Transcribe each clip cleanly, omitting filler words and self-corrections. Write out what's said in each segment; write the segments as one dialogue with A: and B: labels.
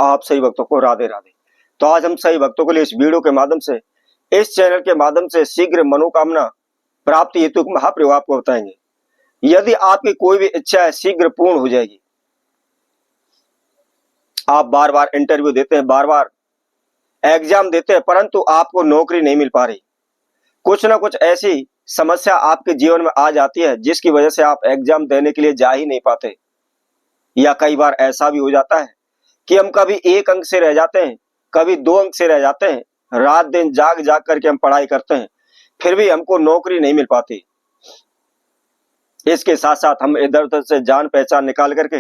A: आप सही भक्तों को राधे राधे। तो आज हम सही भक्तों के लिए इस वीडियो के माध्यम से, इस चैनल के माध्यम से शीघ्र मनोकामना प्राप्ति हेतु महाप्रयोग आपको बताएंगे। यदि आपकी कोई भी इच्छा है शीघ्र पूर्ण हो जाएगी। आप बार बार इंटरव्यू देते हैं, बार बार एग्जाम देते हैं, परंतु आपको नौकरी नहीं मिल पा रही। कुछ ना कुछ ऐसी समस्या आपके जीवन में आ जाती है जिसकी वजह से आप एग्जाम देने के लिए जा ही नहीं पाते। या कई बार ऐसा भी हो जाता है कि हम कभी 1 अंक से रह जाते हैं, कभी 2 अंक से रह जाते हैं। रात दिन जाग जाग करके हम पढ़ाई करते हैं, फिर भी हमको नौकरी नहीं मिल पाती। इसके साथ साथ हम इधर उधर से जान पहचान निकाल करके,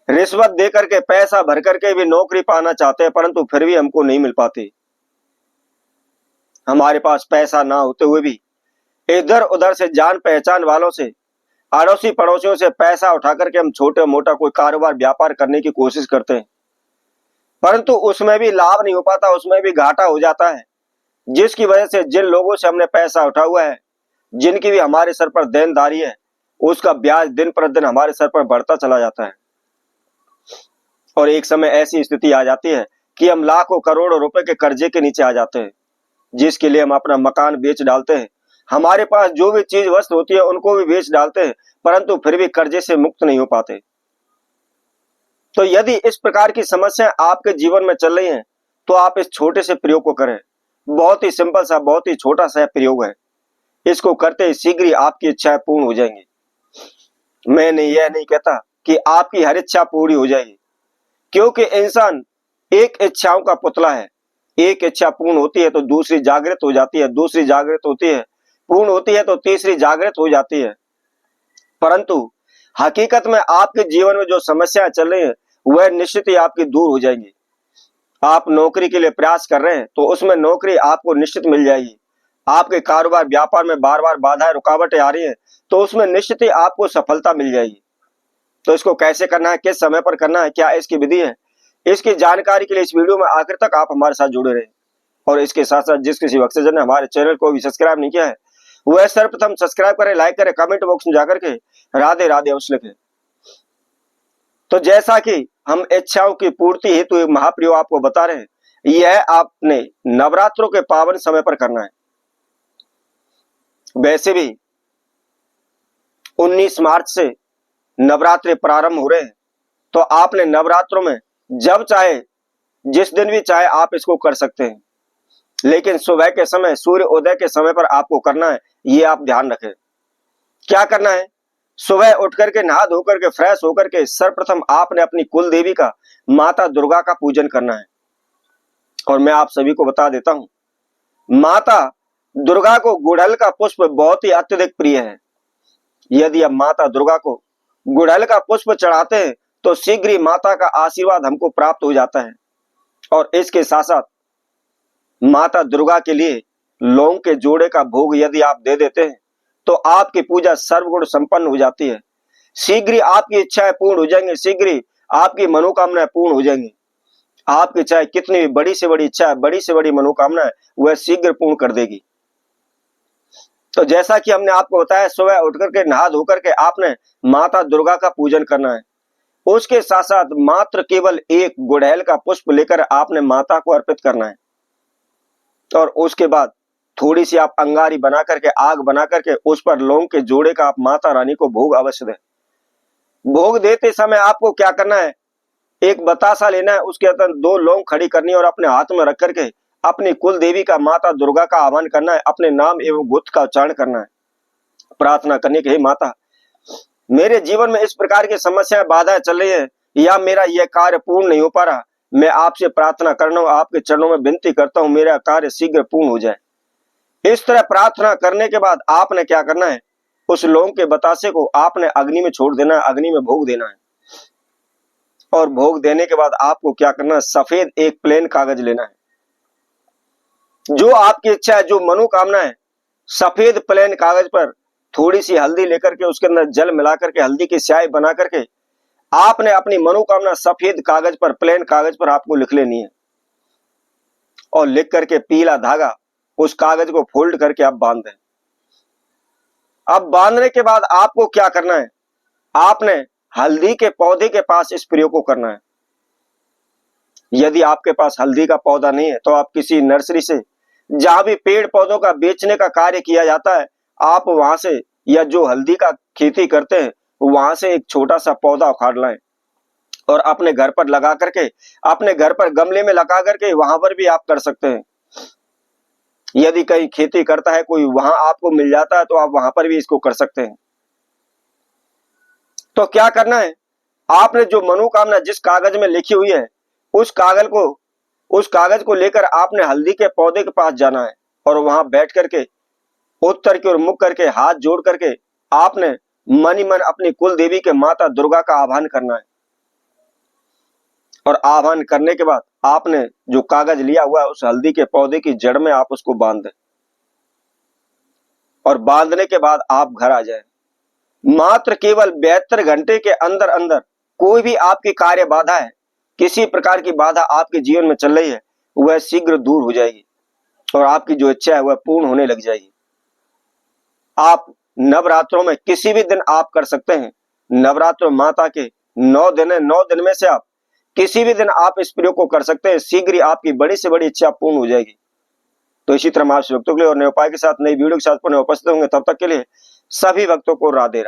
A: रिश्वत दे करके, पैसा भर करके भी नौकरी पाना चाहते हैं, परंतु फिर भी हमको नहीं मिल पाती। हमारे पास पैसा ना होते हुए भी इधर उधर से जान पहचान वालों से, अड़ोसी पड़ोसियों से पैसा उठा करके हम छोटे मोटा कोई कारोबार व्यापार करने की कोशिश करते हैं, परंतु उसमें भी लाभ नहीं हो पाता, उसमें भी घाटा हो जाता है। जिसकी वजह से जिन लोगों से हमने पैसा उठा हुआ है, जिनकी भी हमारे सर पर देनदारी है, उसका ब्याज दिन प्रतिदिन हमारे सर पर बढ़ता चला जाता है। और एक समय ऐसी स्थिति आ जाती है कि हम लाखों करोड़ों रुपए के कर्जे के नीचे आ जाते हैं, जिसके लिए हम अपना मकान बेच डालते हैं, हमारे पास जो भी चीज वस्तु होती है उनको भी बेच डालते हैं, परंतु फिर भी कर्जे से मुक्त नहीं हो पाते। तो यदि इस प्रकार की समस्या आपके जीवन में चल रही है, तो आप इस छोटे से प्रयोग को करें। बहुत ही सिंपल सा, बहुत ही छोटा सा प्रयोग है। इसको करते ही शीघ्र ही आपकी इच्छाएं पूर्ण हो जाएंगी। मैंने यह नहीं कहता कि आपकी हर इच्छा पूरी हो जाएगी, क्योंकि इंसान एक इच्छाओं का पुतला है। एक इच्छा पूर्ण होती है तो दूसरी जागृत हो जाती है, दूसरी जागृत होती है, पूर्ण होती है तो तीसरी जागृत हो जाती है। परंतु हकीकत में आपके जीवन में जो समस्याएं चल रही है वह निश्चित ही आपकी दूर हो जाएंगी। आप नौकरी के लिए प्रयास कर रहे हैं तो उसमें नौकरी आपको निश्चित मिल जाएगी। आपके कारोबार व्यापार में बार बार बाधाएं रुकावटें आ रही हैं तो उसमें निश्चित ही आपको सफलता मिल जाएगी। तो इसको कैसे करना है, किस समय पर करना है, क्या इसकी विधि है, इसकी जानकारी के लिए इस वीडियो में आखिर तक आप हमारे साथ जुड़े रहे। और इसके साथ साथ जिस किसी भक्तजन ने हमारे चैनल को भी सब्सक्राइब नहीं किया है वह सर्वप्रथम सब्सक्राइब करें, लाइक करें, कमेंट बॉक्स में जाकर के राधे राधे अवश्य लिखें। तो जैसा कि हम इच्छाओं की पूर्ति हेतु एक महाप्रयोग आपको बता रहे हैं, यह आपने नवरात्रों के पावन समय पर करना है। वैसे भी 19 मार्च से नवरात्रि प्रारंभ हो रहे हैं, तो आपने नवरात्रों में जब चाहे, जिस दिन भी चाहे आप इसको कर सकते हैं, लेकिन सुबह के समय, सूर्य उदय के समय पर आपको करना है। ये आप ध्यान रखें। क्या करना है, सुबह उठ करके नहा धो करके फ्रेश होकर के सर्वप्रथम आपने अपनी कुल देवी का, माता दुर्गा का पूजन करना है। और मैं आप सभी को बता देता हूं, माता दुर्गा को गुड़हल का पुष्प बहुत ही अत्यधिक प्रिय है। यदि आप माता दुर्गा को गुड़हल का पुष्प चढ़ाते हैं तो शीघ्र ही माता का आशीर्वाद हमको प्राप्त हो जाता है। और इसके साथ साथ माता दुर्गा के लिए लौंग के जोड़े का भोग यदि आप दे देते हैं तो आपकी पूजा सर्वगुण संपन्न हो जाती है। शीघ्र ही आपकी इच्छाएं पूर्ण हो जाएंगी, शीघ्र ही आपकी मनोकामनाएं पूर्ण हो जाएंगी। आपकी चाहे कितनी भी बड़ी से बड़ी इच्छा है, बड़ी से बड़ी मनोकामना है, वह शीघ्र पूर्ण कर देगी। तो जैसा कि हमने आपको बताया, सुबह उठ करके नहा धो करके आपने माता दुर्गा का पूजन करना है। उसके साथ साथ मात्र केवल एक गुड़हल का पुष्प लेकर आपने माता को अर्पित करना है। और उसके बाद थोड़ी सी आप अंगारी बना करके, आग बना करके उस पर लौंग के जोड़े का आप माता रानी को भोग अवश्य दें। भोग देते समय आपको क्या करना है, एक बतासा लेना है, उसके अंदर 2 लौंग खड़ी करनी है और अपने हाथ में रख करके अपनी कुल देवी का, माता दुर्गा का आह्वान करना है, अपने नाम एवं गोत्र का उच्चारण करना है, प्रार्थना करनी कि हे माता, मेरे जीवन में इस प्रकार की समस्याएं, बाधाएं चल रही है, या मेरा यह कार्य पूर्ण नहीं हो पा रहा, मैं आपसे प्रार्थना करना हूं, आपके चरणों में विनती करता हूं, मेरा कार्य शीघ्र पूर्ण हो जाए। इस तरह प्रार्थना करने के बाद आपने क्या करना है, उस लौंग के बतासे को आपने अग्नि में छोड़ देना है, अग्नि में भोग देना है। और भोग देने के बाद आपको क्या करना है, सफेद एक प्लेन कागज लेना है। जो आपकी इच्छा है, जो मनोकामना है, सफेद प्लेन कागज पर थोड़ी सी हल्दी लेकर के, उसके अंदर जल मिला करके, हल्दी की स्याही बना करके आपने अपनी मनोकामना सफेद कागज पर, प्लेन कागज पर आपको लिख लेनी है। और लिख करके पीला धागा उस कागज को फोल्ड करके आप बांध दें। अब बांधने के बाद आपको क्या करना है, आपने हल्दी के पौधे के पास इस प्रयोग को करना है। यदि आपके पास हल्दी का पौधा नहीं है तो आप किसी नर्सरी से, जहां भी पेड़ पौधों का बेचने का कार्य किया जाता है, आप वहां से, या जो हल्दी का खेती करते हैं वहां से एक छोटा सा पौधा उखाड़ लाएं और अपने घर पर लगा करके, अपने घर पर गमले में लगा करके वहां पर भी आप कर सकते हैं। यदि कहीं खेती करता है कोई, वहां आपको मिल जाता है तो आप वहां पर भी इसको कर सकते हैं। तो क्या करना है, आपने जो मनोकामना जिस कागज में लिखी हुई है उस कागज को लेकर आपने हल्दी के पौधे के पास जाना है और वहां बैठ करके उत्तर की ओर मुख करके हाथ जोड़ करके आपने मन ही मन अपनी कुल देवी के माता दुर्गा का आह्वान करना है। और आह्वान करने के बाद आपने जो कागज लिया हुआ है उस हल्दी के पौधे की जड़ में आप उसको बांध दें और बांधने के बाद आप घर आ जाए। मात्र केवल 72 घंटे के अंदर अंदर कोई भी आपकी कार्य बाधा है, किसी प्रकार की बाधा आपके जीवन में चल रही है, वह शीघ्र दूर हो जाएगी और आपकी जो इच्छा है वह पूर्ण होने लग जाएगी। आप नवरात्रों में किसी भी दिन आप कर सकते हैं। नवरात्र माता के 9 दिन है, 9 दिन में से आप किसी भी दिन आप इस प्रयोग को कर सकते हैं, शीघ्र ही आपकी बड़ी से बड़ी इच्छा पूर्ण हो जाएगी। तो इसी तरह हम आपसे भक्तों के लिए और नए उपाय के साथ नई वीडियो के साथ पुनः उपस्थित होंगे। तब तक के लिए सभी भक्तों को राधे राधे।